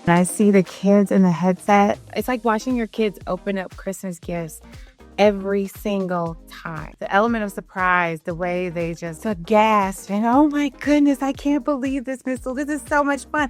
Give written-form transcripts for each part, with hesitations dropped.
When I see the kids in the headset, it's like watching your kids open up Christmas gifts every single time. The element of surprise, the way they just gasp and, oh my goodness, I can't believe this, Missile. This is so much fun.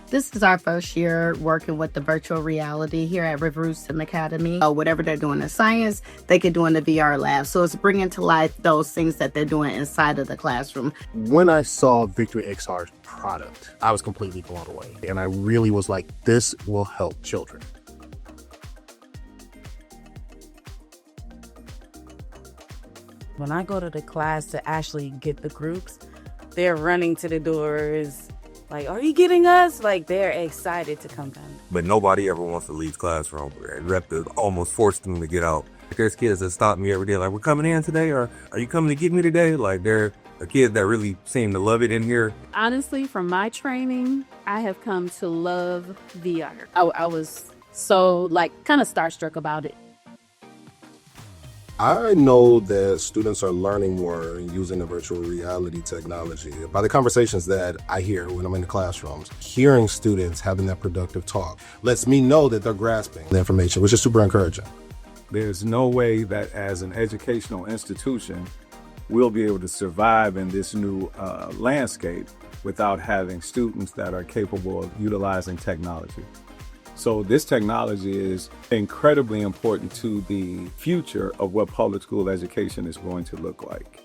This is our first year working with the virtual reality here at River Rouge School Academy. Whatever they're doing in science, they can do in the VR lab. So it's bringing to life those things that they're doing inside of the classroom. When I saw VictoryXR's product, I was completely blown away. And I really was like, this will help children. When I go to the class to actually get the groups, they're running to the doors. Like, are you getting us? Like, they're excited to come down. But nobody ever wants to leave classroom. You have to almost force them to get out. There's kids that stop me every day, like, we're coming in today, or are you coming to get me today? Like, there are kids that really seem to love it in here. Honestly, from my training, I have come to love VR. I was so, kind of starstruck about it. I know that students are learning more using the virtual reality technology. By the conversations that I hear when I'm in the classrooms, hearing students having that productive talk lets me know that they're grasping the information, which is super encouraging. There's no way that as an educational institution, we'll be able to survive in this new landscape without having students that are capable of utilizing technology. So this technology is incredibly important to the future of what public school education is going to look like.